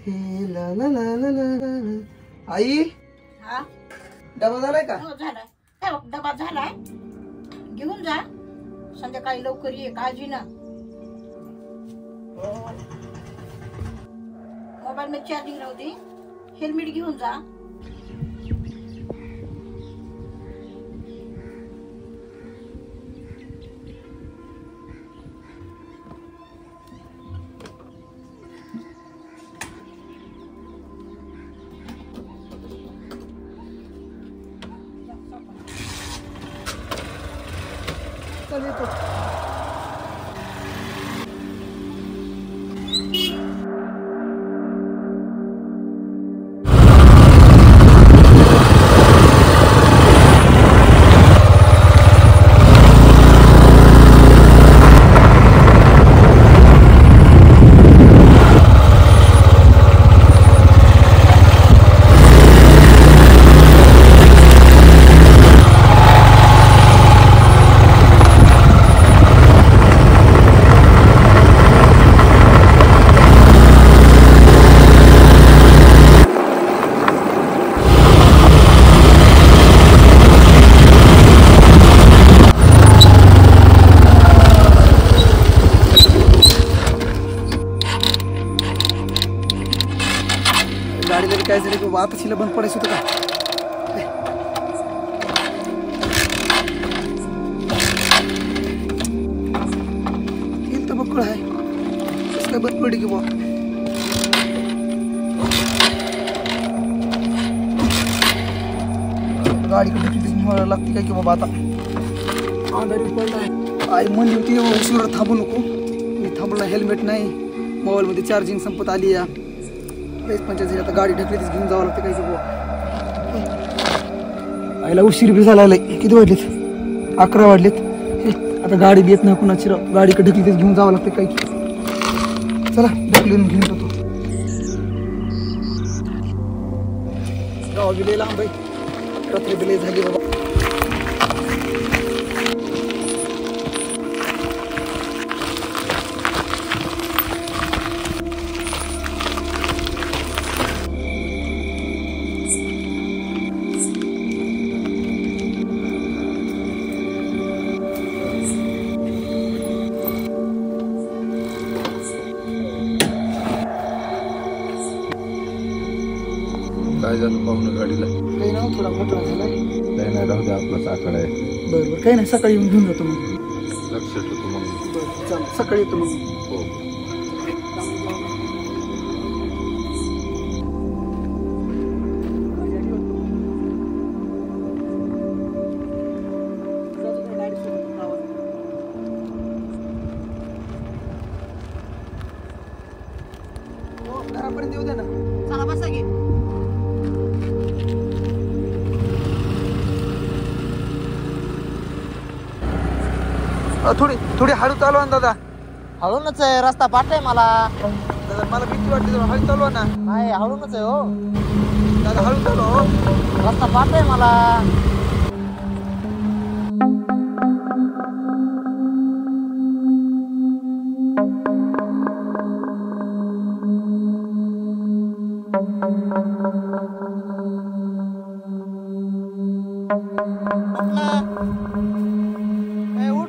हे ला ला ला ला ला ला. आई हा डबा झालाय का? हो झालाय. काय बघ, डबा झालाय, घेऊन जा. संध्याकाळी लवकर ये, काळजी ना. मोबाईल मध्ये चार्जिंग राहते. हेल्मेट घेऊन जा. चल येतो. गाडीला काय झालं की आता शिला बंद पडायचं होतं का? तेल तर बक्कळ आहे, कसं काय बंद पडली की बा? गाडी कुठे निघायला लागते काय की बाबा? आता अंधारी पडलाय. आई म्हणली होती उशिरा थांबू नको, मी थांबला. हेल्मेट नाही, मोबाईल मध्ये चार्जिंग संपत आली या. पंचायत आता गाडी ढकलीतच घेऊन जावं लागतं काय की बुवा. आईला उशीर बी झाला. किती वाजलेत? 11 वाजलेत. आता गाडी बी येत नाही कुणाची राव. गाडीकडे ढकलीतच घेऊन जावं लागतं काय की. चला ढकलून घेऊन जातो. गाव बी लांब आहे, रात्री बी झाली बाबा. काय झालं पाहुणं गाडीला? काही ना थोडा मोठा झाला. काही नाही, राहू द्या, आपलाच आकडा आहे. बरं बरं, काही नाही, सकाळी येऊन घेऊन जातो मग. लक्ष ठेवतो मग. बरं चाल, सकाळी येतो मग. हो. घरापर्यंत येऊ दे ना. चला बसा की. थोडी थोडी हळू चालवा ना दादा. हळूनच आहे, रस्ता पाठ आहे मला. दादा मला भीती वाटते, जरा हळू चालवा ना. नाही, हळूनच आहे हो. दादा हळू चालवा हो. रस्ता पाठ आहे मला. उठ